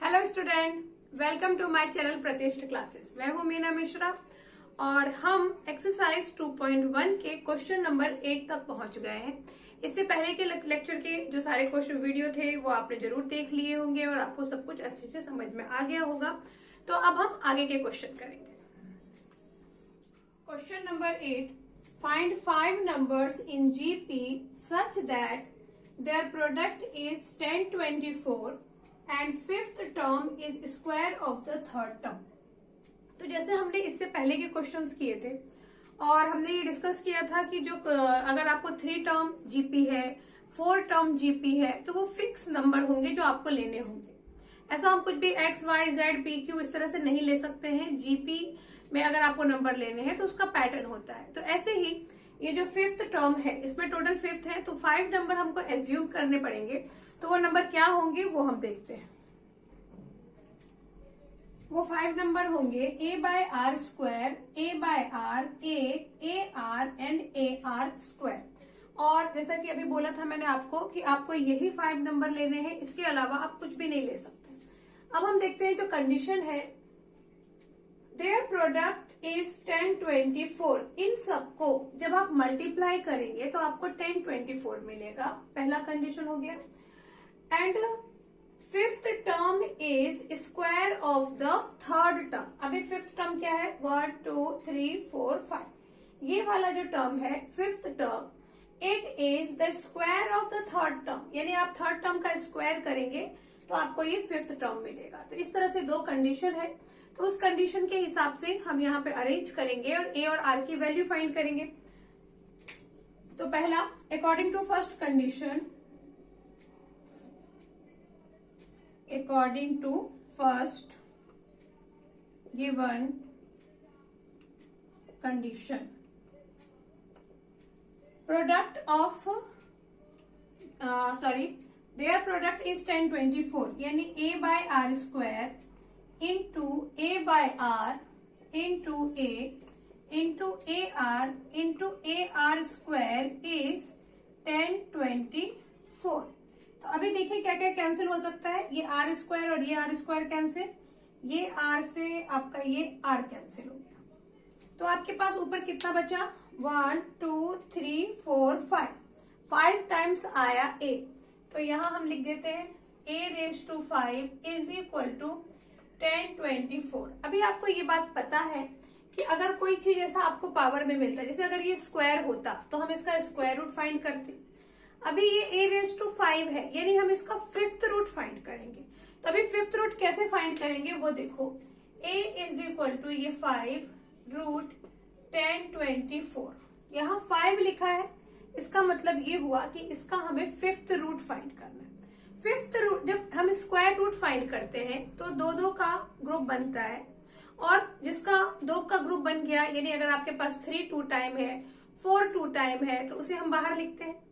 Hello student, welcome to my channel Pratishtha classes. मैं हूं मीना मिश्रा और हम एक्सरसाइज 2.1 के क्वेश्चन नंबर 8 तक पहुंच गए हैं। इससे पहले के लेक्चर के जो सारे क्वेश्चन वीडियो थे वो आपने जरूर देख लिए होंगे और आपको सब कुछ अच्छे से समझ में आ गया होगा। तो अब हम आगे के क्वेश्चन करेंगे। Question number 8, find 5 numbers in GP such that their product is 1024 and fifth term is square of the third term. तो जैसे हमने इससे पहले के क्वेश्चंस किए थे और हमने ये डिस्कस किया था कि जो अगर आपको 3 टर्म जीपी है, 4 टर्म जीपी है, तो वो फिक्स नंबर होंगे जो आपको लेने होंगे। ऐसा हम कुछ भी X Y Z P Q इस तरह से नहीं ले सकते हैं। जीपी में अगर आपको नंबर लेने हैं तो उसका पैटर्न होता है। तो ऐसे ही ये जो फिफ्थ टर्म है, इसमें टोटल फिफ्थ है, तो 5 नंबर हमको एज्यूम करने पड़ेंगे। तो वो नंबर क्या होंगे वो हम देखते हैं। वो 5 नंबर होंगे a by R square, a by R, a R and a R square. और जैसा कि अभी बोला था मैंने आपको कि आपको यही 5 नंबर लेने हैं, इसके अलावा आप कुछ भी नहीं ले सकते। अब हम देखते हैं जो कंडीशन है, देयर प्रोडक्ट इज 1024। इन सबको जब आप मल्टीप्लाई करेंगे तो आपको 1024 मिलेगा। पहला कंडीशन हो गया। And fifth term is square of the third term. अभी फिफ्थ टर्म क्या है? 1 2 3 4 5। ये वाला जो टर्म है fifth term, it is the square of the third term. यानी आप थर्ड टर्म का स्क्वायर करेंगे तो आपको ये फिफ्थ टर्म मिलेगा। तो इस तरह से 2 कंडीशन है। तो उस कंडीशन के हिसाब से हम यहाँ पे अरेंज करेंगे और ए और आर की वैल्यू फाइंड करेंगे। तो पहला, according to first condition, according to first given condition, product of their product is 1024। यानी a by r square into a by r into a into ar into ar square is 1024। तो अभी देखिए क्या क्या cancel हो सकता है। ये आर स्क्वायर और ये आर स्क्वायर कैंसिल, ये आर से आपका ये आर कैंसिल हो गया। तो आपके पास ऊपर कितना बचा? 1 2 3 4 5। 5 टाइम्स आया ए, तो यहां हम लिख देते हैं a raise to 5 is equal to 1024। अभी आपको ये बात पता है कि अगर कोई चीज ऐसा आपको पावर में मिलता है, जैसे अगर ये स्क्वायर होता तो हम इसका स्क्वायर रूट फाइंड करते। अभी ये a रेज टू 5 है, यानी हम इसका फिफ्थ रूट फाइंड करेंगे। तो अभी फिफ्थ रूट कैसे फाइंड करेंगे वो देखो। a इज इक्वल टू ये 5 रूट 1024। यहाँ 5 लिखा है, इसका मतलब ये हुआ कि इसका हमें फिफ्थ रूट फाइंड करना है। फिफ्थ रूट, जब हम स्क्वायर रूट फाइंड करते हैं तो 2 का ग्रुप बनता है और जिसका 2 का ग्रुप बन गया, यानी अगर आपके पास 3 2 टाइम है, 4 2 टाइम है, तो उसे हम बाहर लिखते हैं।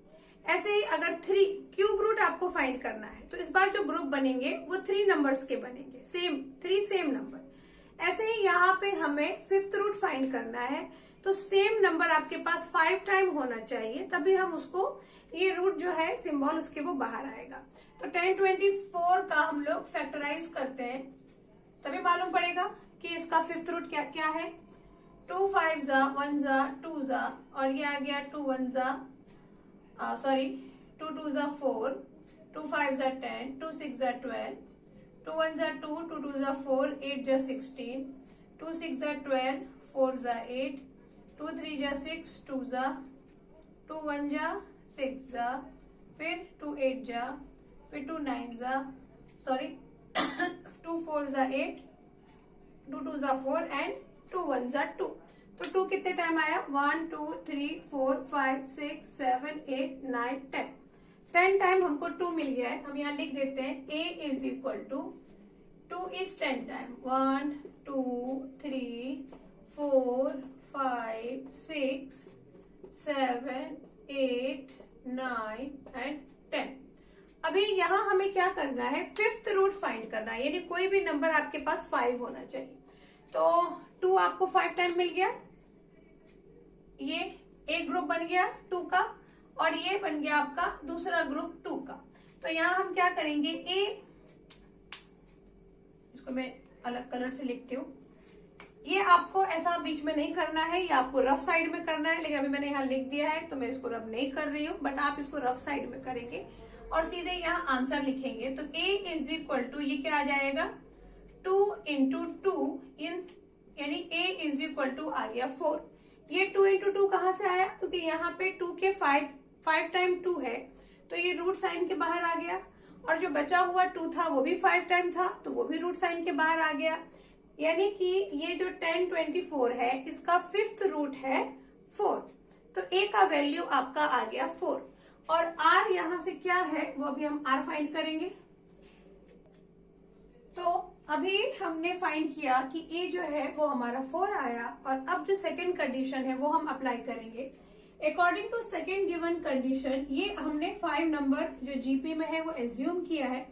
ऐसे ही अगर 3 क्यूब रूट आपको फाइंड करना है तो इस बार जो ग्रुप बनेंगे वो 3 नंबर्स के बनेंगे, सेम 3 सेम नंबर। ऐसे ही यहाँ पे हमें फिफ्थ रूट फाइंड करना है तो सेम नंबर आपके पास 5 टाइम होना चाहिए, तभी हम उसको, ये रूट जो है सिंबल उसके वो बाहर आएगा। तो 1024 का हम लोग फैक्टराइज करते हैं तभी मालूम पड़ेगा कि इसका फिफ्थ रूट क्या क्या है। 2 5 जा 1 जा 2 जा और ये आ गया 2 1 जा 2 2 जा 4, 2 5 जा 10, 2 6 जा 12, 2 1 जा 2, 2 2 जा 4, 8 जा 16, 2 6 जा 12, 4 जा 8, 2 3 जा 6, 2 जा 2 1 जा 6 जा, फिर 2 8 जा, फिर 2 9 जा 2 4 जा 8, 2 2 जा 4 एंड 2 1 जा 2। तो 2 कितने टाइम आया? 1 2 3 4 5 6 7 8 9 10। 10 टाइम हमको 2 मिल गया है। हम यहाँ लिख देते हैं a is equal to 2 is 10 time 1 2 3 4 5 6 7 8 9 and 10। अभी यहाँ हमें क्या करना है? फिफ्थ रूट फाइंड करना है, यानी कोई भी नंबर आपके पास 5 होना चाहिए। तो 2 आपको 5 टाइम मिल गया, ये एक ग्रुप बन गया 2 का और ये बन गया आपका दूसरा ग्रुप 2 का। तो यहाँ हम क्या करेंगे, ए, इसको मैं अलग कलर से लिखती हूँ। ये आपको ऐसा बीच में नहीं करना है, ये आपको रफ साइड में करना है, लेकिन अभी मैंने यहाँ लिख दिया है तो मैं इसको रफ नहीं कर रही हूँ, बट आप इसको रफ साइड में करेंगे और सीधे यहाँ आंसर लिखेंगे। तो a इज इक्वल टू, ये क्या आ जाएगा, 2 इंटू 2 यानी a इज इक्वल टू आ गया 4। ये 2 इंटू 2 कहाँ से आया, क्योंकि यहाँ पे 2 के 5 टाइम 2 है, तो ये रूट साइन के बाहर आ गया। और जो बचा हुआ 2 था वो भी 5 टाइम था, तो वो भी रूट साइन के बाहर आ गया। यानी कि ये जो 1024 है, इसका 5th रूट है 4। तो a का वैल्यू आपका आ गया 4। और r यहां से क्या है वो अभी हम r फाइंड करेंगे। तो अभी हमने फाइंड किया कि a जो है वो हमारा 4 आया, और अब जो सेकंड कंडीशन है वो हम अप्लाई करेंगे। According to second given condition, ये हमने 5 नंबर जो जीपी में है वो एज्यूम किया है।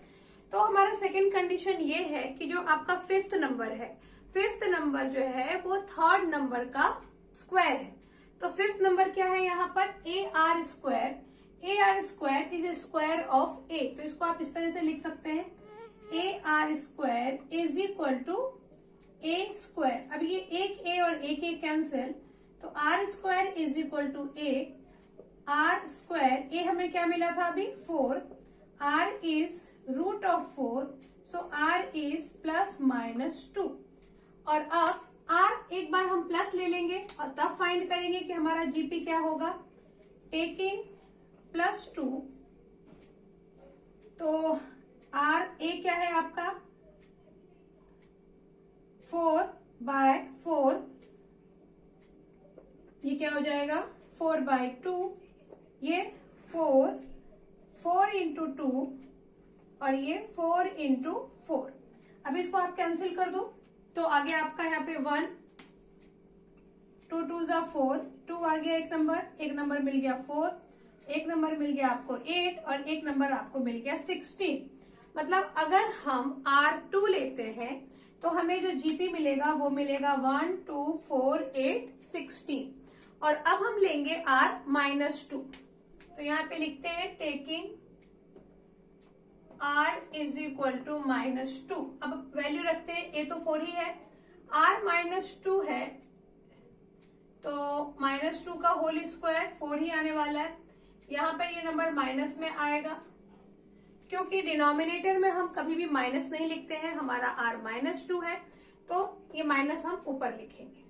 तो हमारा सेकंड कंडीशन ये है कि जो आपका 5th नंबर है, 5th नंबर जो है वो 3rd नंबर का स्क्वायर है। तो 5th नंबर क्या है यहाँ पर, AR square. AR square is square of A, तो इसको आप इस तरह से लिख सकते हैं, AR square is equal to A square. अब ये एक A और एक A कैंसिल, तो R square is equal to A। R square, A हमें क्या मिला था अभी, 4। R is root of 4, so R is plus minus 2। और अब R एक बार हम प्लस ले लेंगे और तब फाइंड करेंगे कि हमारा जीपी क्या होगा। टेकिंग प्लस 2, तो R A क्या है आपका 4/4, ये क्या हो जाएगा 4/2, ये 4 इंटू 2 और ये 4 इंटू 4। अब इसको आप कैंसिल कर दो, तो आगे आपका यहाँ पे 1, 2 2 जा 4, 2 आ गया एक नंबर मिल गया 4, एक नंबर मिल गया आपको 8 और एक नंबर आपको मिल गया 16। मतलब अगर हम R2 लेते हैं तो हमें जो जीपी मिलेगा वो मिलेगा 1 2 4 8 16। और अब हम लेंगे R-2, तो यहाँ पे लिखते हैं taking R is equal to -2। अब वैल्यू रखते हैं, a तो 4 ही है, R-2 है तो -2 का होल स्क्वायर 4 ही आने वाला है। यहाँ पर ये नंबर माइनस में आएगा, क्योंकि डिनोमिनेटर में हम कभी भी माइनस नहीं लिखते हैं, हमारा R-2 है तो ये माइनस हम ऊपर लिखेंगे।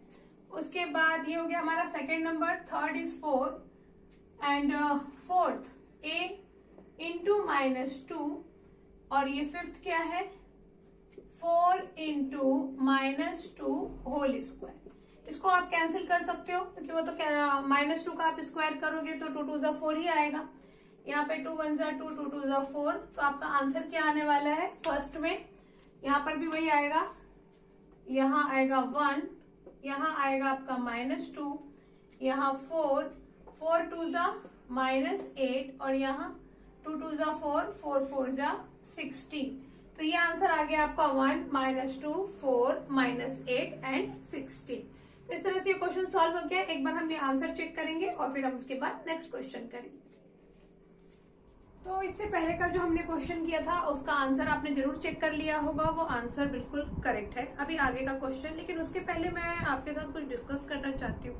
उसके बाद ये हो गया हमारा second number, third is 4 and fourth A into -2 और ये फिफ्थ क्या है 4 इंटू -2 होल स्क्वायर। इसको आप कैंसिल कर सकते हो क्योंकि वो तो -2 का आप स्क्वायर करोगे तो 2 2 जा 4 ही आएगा। यहाँ पे 2 1 जा 2, 2 2 जा 4, तो आपका आंसर क्या आने वाला है फर्स्ट में, यहाँ पर भी वही आएगा, यहाँ आएगा 1, यहाँ आएगा आपका -2, यहाँ 4 4 2 जा -8 और यहाँ 2 2 जा 4, 4 4 जा 16। तो ये आंसर आ गया आपका 1 -2 4 -8 एंड 16। तो इस तरह से ये क्वेश्चन सॉल्व हो गया। एक बार हम ये आंसर चेक करेंगे और फिर हम उसके बाद नेक्स्ट क्वेश्चन करेंगे। तो इससे पहले का जो हमने क्वेश्चन किया था उसका आंसर आपने जरूर चेक कर लिया होगा, वो आंसर बिल्कुल करेक्ट है। अभी आगे का क्वेश्चन, लेकिन उसके पहले मैं आपके साथ कुछ डिस्कस करना चाहती हूँ।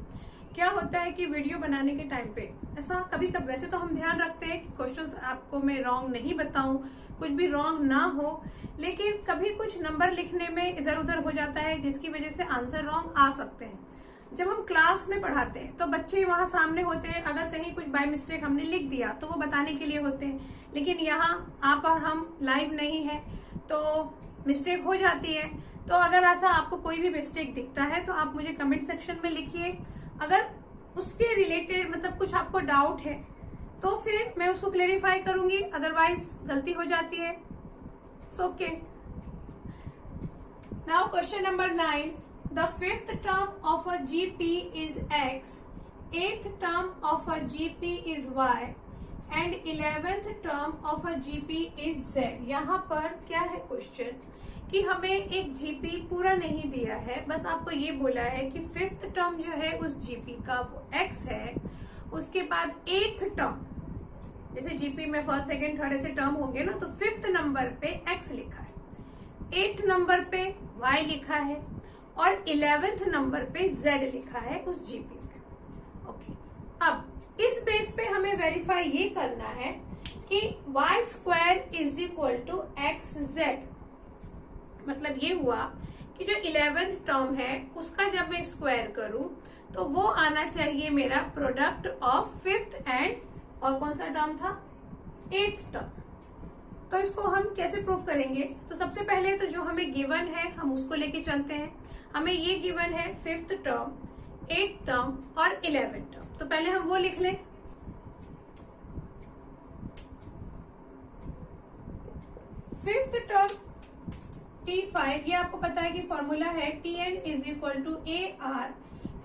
क्या होता है कि वीडियो बनाने के टाइम पे ऐसा कभी कभी, वैसे तो हम ध्यान रखते हैं कि क्वेश्चंस आपको मैं रॉन्ग नहीं बताऊं, कुछ भी रॉन्ग ना हो, लेकिन कभी कुछ नंबर लिखने में इधर उधर हो जाता है जिसकी वजह से आंसर रॉन्ग आ सकते हैं। जब हम क्लास में पढ़ाते हैं तो बच्चे वहां सामने होते हैं, अगर कहीं कुछ बाय मिस्टेक हमने लिख दिया तो वो बताने के लिए होते हैं, लेकिन यहाँ आप और हम लाइव नहीं है तो मिस्टेक हो जाती है। तो अगर ऐसा आपको कोई भी मिस्टेक दिखता है तो आप मुझे कमेंट सेक्शन में लिखिए। अगर उसके रिलेटेड मतलब कुछ आपको डाउट है तो फिर मैं उसको क्लेरिफाई करूंगी, अदरवाइज गलती हो जाती है। Okay, now question number 9, the fifth term of a GP is X, 8th term of a GP is Y and 11th term of a GP is Z। यहाँ पर क्या है क्वेश्चन कि हमें एक जीपी पूरा नहीं दिया है, बस आपको ये बोला है कि फिफ्थ टर्म जो है उस जीपी का वो x है, उसके बाद 8th टर्म जैसे जीपी में फर्स्ट सेकंड थर्ड ऐसे टर्म होंगे ना, तो 5th नंबर पे एक्स लिखा है, 8th नंबर पे वाई लिखा है और 11th नंबर पे जेड लिखा है उस जीपी में। ओके, अब इस बेस पे हमें वेरीफाई ये करना है कि y square is equal to x z. मतलब ये हुआ कि जो 11th टर्म है उसका जब मैं स्क्वायर करूं तो वो आना चाहिए मेरा प्रोडक्ट ऑफ 5th एंड और कौन सा टर्म था, 8th टर्म। तो इसको हम कैसे प्रूव करेंगे? तो सबसे पहले तो जो हमें गिवन है हम उसको लेके चलते हैं। हमें ये गिवन है 5th टर्म, 8th टर्म और 11th टर्म। तो पहले हम वो लिख लें। 5th टर्म T5, ये आपको पता है कि फॉर्मूला है Tn is equal to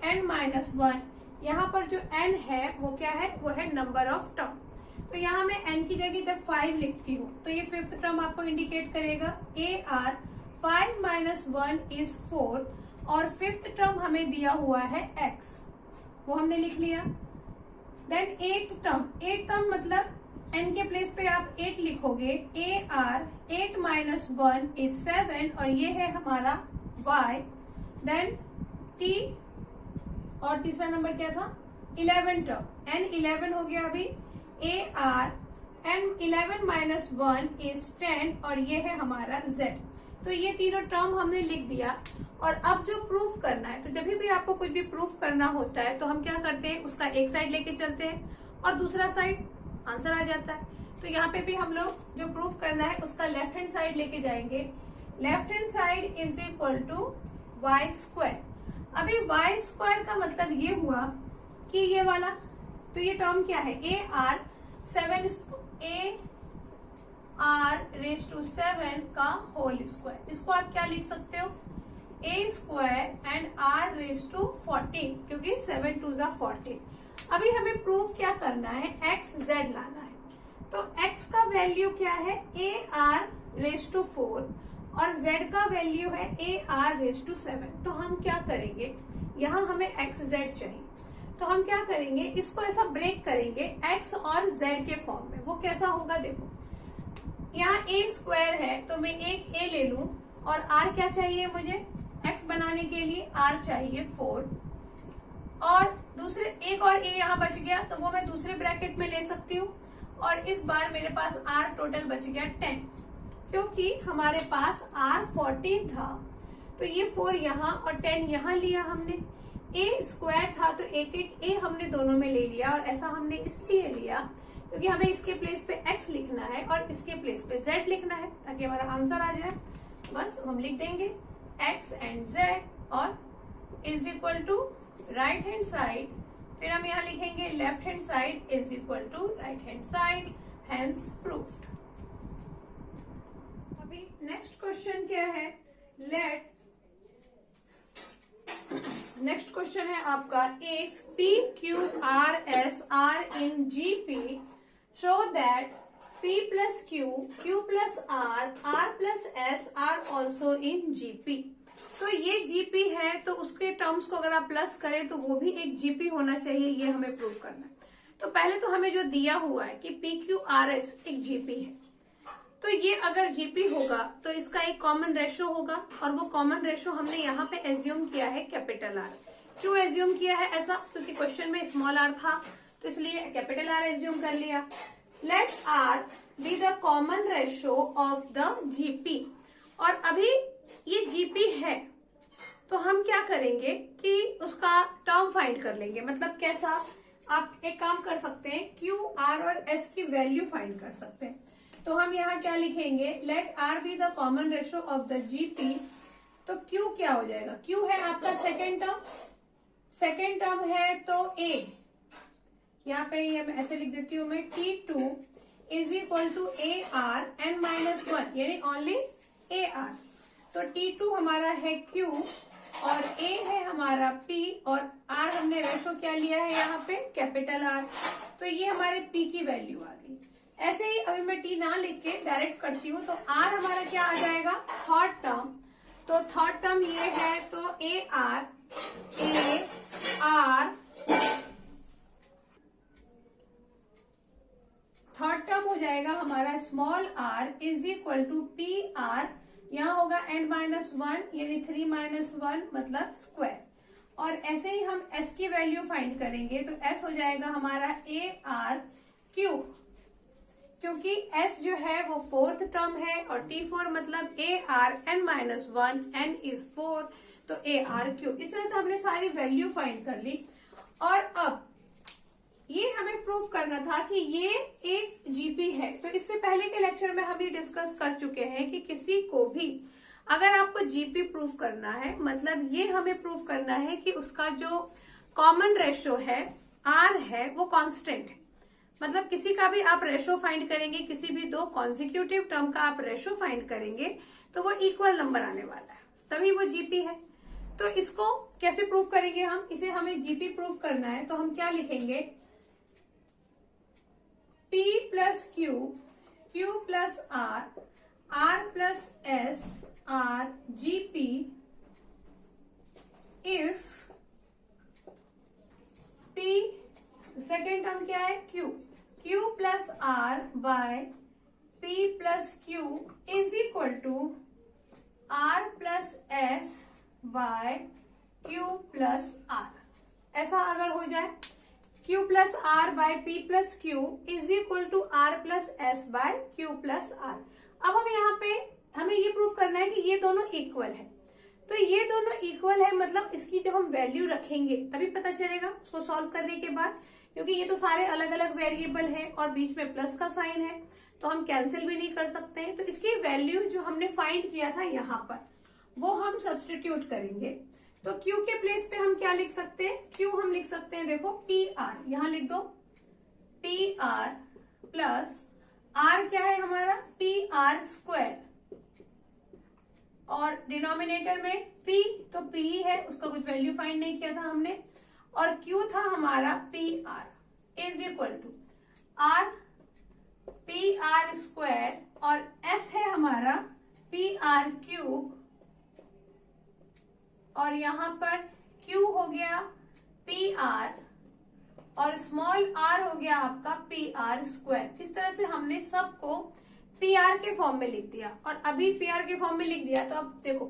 ARn-1। यहाँ पर जो n है वो क्या है, वो है नंबर ऑफ टर्म। तो यहाँ मैं n की जगह जब 5 लिखती हूँ तो ये 5th टर्म आपको इंडिकेट करेगा AR 5 - 1 इज 4 और 5th टर्म हमें दिया हुआ है x, वो हमने लिख लिया। देन 8th टर्म मतलब n के प्लेस पे आप 8 लिखोगे, AR 8 - 1 इज 7 और ये है हमारा y। देन t और तीसरा नंबर क्या था, 11 टर्म, n 11 हो गया अभी, AR n 11 - 1 इज 10 और ये है हमारा z। तो ये तीनों टर्म हमने लिख दिया। और अब जो प्रूफ करना है, तो जब भी आपको कुछ भी प्रूफ करना होता है तो हम क्या करते हैं, उसका एक साइड लेके चलते हैं और दूसरा साइड आंसर आ जाता है। तो यहाँ पे भी हम लोग जो प्रूफ करना है उसका लेफ्ट हैंड साइड लेके जाएंगे। Left hand side is equal to y square. अभी वाई स्क्वायर का मतलब ये हुआ कि ये वाला, तो ये टर्म क्या है, AR 7 का होल स्क्वायर। इसको आप क्या लिख सकते हो, A square and R raise to 14, क्योंकि 7 2 = 14। अभी हमें प्रूफ क्या करना है, एक्स जेड लाना है। तो x का वैल्यू क्या है, AR रेज टू 4 और z का वैल्यू है AR रेज टू 7। तो हम क्या करेंगे, यहाँ हमें x z चाहिए, तो हम क्या करेंगे, इसको ऐसा ब्रेक करेंगे x और z के फॉर्म में। वो कैसा होगा, देखो यहाँ a स्क्वायर है तो मैं एक a ले लूं और r क्या चाहिए मुझे, x बनाने के लिए r चाहिए 4 और दूसरे एक और a यहाँ बच गया तो वो मैं दूसरे ब्रैकेट में ले सकती हूँ और इस बार मेरे पास r टोटल बच गया 10, क्योंकि हमारे पास r 14 था तो ये 4 यहाँ और 10 यहाँ लिया हमने। a स्क्वायर था तो एक एक a हमने दोनों में ले लिया और ऐसा हमने इसलिए लिया क्योंकि हमें इसके प्लेस पे x लिखना है और इसके प्लेस पे z लिखना है ताकि हमारा आंसर आ जाए। बस हम लिख देंगे x एंड z और is equal to right hand side, फिर हम यहाँ लिखेंगे left hand side is equal to right hand side, hence proved. अभी नेक्स्ट क्वेश्चन क्या है, नेक्स्ट क्वेश्चन है आपका, if P Q R S are in GP show that P plus Q, Q plus R plus S are also in GP। तो ये GP है तो उसके टर्म्स को अगर आप प्लस करें तो वो भी एक जीपी होना चाहिए, ये हमें प्रूव करना है। तो पहले तो हमें जो दिया हुआ है कि PQRS एक जीपी है, तो ये अगर जीपी होगा तो इसका एक कॉमन रेशो होगा और वो कॉमन रेशो हमने यहाँ पे एज्यूम किया है कैपिटल R। क्यों एज्यूम किया है ऐसा, क्योंकि क्वेश्चन में स्मॉल r था तो इसलिए कैपिटल R एज्यूम कर लिया। Let R be the common ratio of the GP. और अभी ये जीपी है तो हम क्या करेंगे कि उसका टर्म फाइंड कर लेंगे। मतलब कैसा, आप एक काम कर सकते हैं, क्यू आर और एस की वैल्यू फाइंड कर सकते हैं। तो हम यहाँ क्या लिखेंगे, let r be the common ratio of the GP. तो क्यू क्या हो जाएगा, क्यू है आपका सेकेंड टर्म है तो ए, यहाँ पे ये मैं ऐसे लिख देती हूँ मैं, T2 is equal to AR n-1 यानी ओनली AR। तो T2 हमारा है Q और A है हमारा P और R हमने रेशो क्या लिया है यहाँ पे, कैपिटल R। तो ये हमारे P की वैल्यू आ गई। ऐसे ही अभी मैं T ना लिख के डायरेक्ट करती हूँ तो R हमारा क्या आ जाएगा, थर्ड टर्म। तो थर्ड टर्म ये है तो AR हो जाएगा हमारा small r is equal to p r, यहाँ होगा n-1 यानी 3-1 मतलब स्क्वायर। और ऐसे ही हम s की वैल्यू फाइंड करेंगे तो s हो जाएगा हमारा AR क्यूब, क्योंकि s जो है वो फोर्थ टर्म है और T4 मतलब AR n-1, n इज 4 तो AR क्यूब। इस तरह से हमने सारी वैल्यू फाइंड कर ली। और अब ये हमें प्रूव करना था कि ये एक जीपी है। तो इससे पहले के लेक्चर में हम ये डिस्कस कर चुके हैं कि किसी को भी अगर आपको जीपी प्रूव करना है, मतलब ये हमें प्रूव करना है कि उसका जो कॉमन रेशो है आर है वो कांस्टेंट है। मतलब किसी का भी आप रेशो फाइंड करेंगे, किसी भी दो कॉन्जिक्यूटिव टर्म का आप रेशो फाइंड करेंगे तो वो इक्वल नंबर आने वाला है, तभी वो जीपी है। तो इसको कैसे प्रूव करेंगे हम, इसे हमें जीपी प्रूव करना है तो हम क्या लिखेंगे, P plus q, q plus r, r plus s, r GP if P second term क्या है q, q plus r by P plus q is equal to r plus s by q plus r. ऐसा अगर हो जाए Q plus r by p plus q is equal to r plus s by q plus r. अब हम यहाँ पे हमें ये प्रूफ करना है कि ये दोनों इक्वल है। तो ये दोनों इक्वल है मतलब इसकी जब हम वैल्यू रखेंगे तभी पता चलेगा उसको सॉल्व करने के बाद, क्योंकि ये तो सारे अलग अलग वेरिएबल है और बीच में प्लस का साइन है तो हम कैंसिल भी नहीं कर सकते हैं। तो इसकी वैल्यू जो हमने फाइंड किया था यहाँ पर वो हम सब्सटीट्यूट करेंगे। तो Q के प्लेस पे हम क्या लिख सकते हैं, Q हम लिख सकते हैं देखो PR, यहां लिख दो PR प्लस R क्या है हमारा PR स्क्वायर और डिनोमिनेटर में P तो P ही है, उसका कुछ वैल्यू फाइंड नहीं किया था हमने, और Q था हमारा PR is equal to R PR square और S है हमारा PR क्यूब और यहाँ पर Q हो गया PR और स्मॉल r हो गया आपका PR स्क्वायर। इस तरह से हमने सबको PR के फॉर्म में लिख दिया और अभी PR के फॉर्म में लिख दिया। तो अब देखो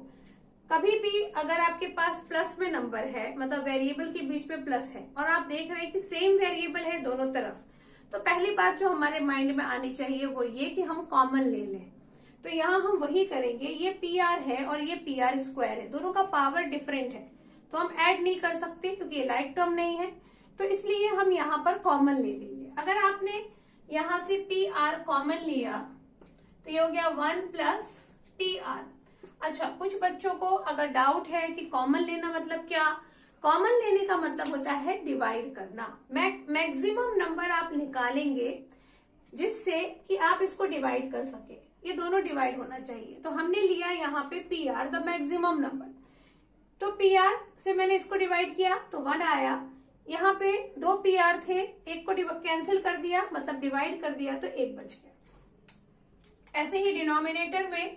कभी भी अगर आपके पास प्लस में नंबर है, मतलब वेरिएबल के बीच में प्लस है और आप देख रहे हैं कि सेम वेरिएबल है दोनों तरफ, तो पहली बात जो हमारे माइंड में आनी चाहिए वो ये कि हम कॉमन ले लें। तो यहाँ हम वही करेंगे, ये PR है और ये PR स्क्वायर है, दोनों का पावर डिफरेंट है तो हम ऐड नहीं कर सकते क्योंकि ये लाइक टर्म नहीं है, तो इसलिए हम यहाँ पर कॉमन ले लेंगे। अगर आपने यहाँ से PR कॉमन लिया तो ये हो गया 1 प्लस PR। अच्छा, कुछ बच्चों को अगर डाउट है कि कॉमन लेना मतलब क्या, कॉमन लेने का मतलब होता है डिवाइड करना। मैक्सिमम नंबर आप निकालेंगे जिससे कि आप इसको डिवाइड कर सके, ये दोनों डिवाइड होना चाहिए। तो हमने लिया यहाँ पे PR द मैक्सिमम नंबर, तो PR से मैंने इसको डिवाइड किया तो 1 आया। यहाँ पे 2 PR थे, एक को कैंसिल कर दिया मतलब डिवाइड कर दिया तो 1 बच गया। ऐसे ही डिनोमिनेटर में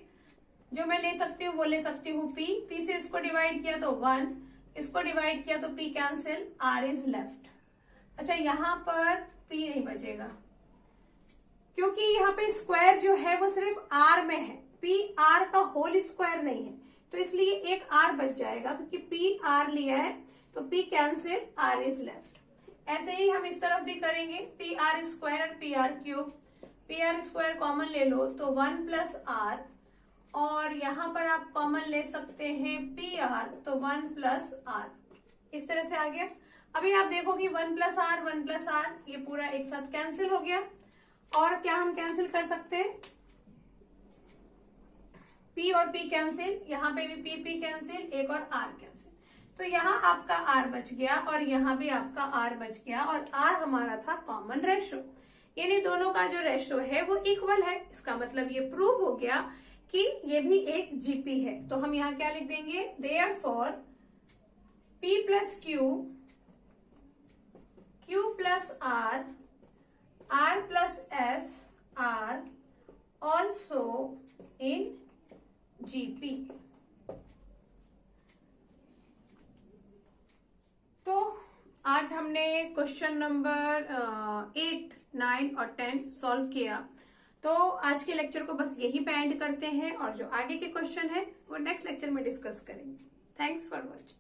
जो मैं ले सकती हूँ वो ले सकती हूँ P से इसको डिवाइड किया तो 1, इसको डिवाइड किया तो P cancel, R is left. अच्छा, यहाँ पर P नहीं बचेगा क्योंकि यहाँ पे स्क्वायर जो है वो सिर्फ R में है, PR का होल स्क्वायर नहीं है, तो इसलिए एक R बच जाएगा क्योंकि PR लिया है तो P cancel, R is left. ऐसे ही हम इस तरफ भी करेंगे, PR स्क्वायर और PR cube, PR square common ले लो तो 1 प्लस R और यहाँ पर आप कॉमन ले सकते हैं PR तो 1 प्लस R। इस तरह से आ गया। अभी आप देखो कि 1 प्लस R ये पूरा एक साथ कैंसिल हो गया। और क्या हम कैंसिल कर सकते हैं, P और P कैंसिल, यहाँ पे भी P कैंसिल, एक और R कैंसिल, तो यहाँ आपका R बच गया और यहाँ भी आपका R बच गया और R हमारा था कॉमन रेशो, यानी दोनों का जो रेशो है वो इक्वल है। इसका मतलब ये प्रूव हो गया कि ये भी एक जीपी है। तो हम यहाँ क्या लिख देंगे, therefore P plus Q, Q plus R, R plus S are also in GP। तो आज हमने क्वेश्चन नंबर 8, 9 और 10 सॉल्व किया। तो आज के लेक्चर को बस यही पे एंड करते हैं और जो आगे के क्वेश्चन है वो नेक्स्ट लेक्चर में डिस्कस करेंगे। Thanks for watching.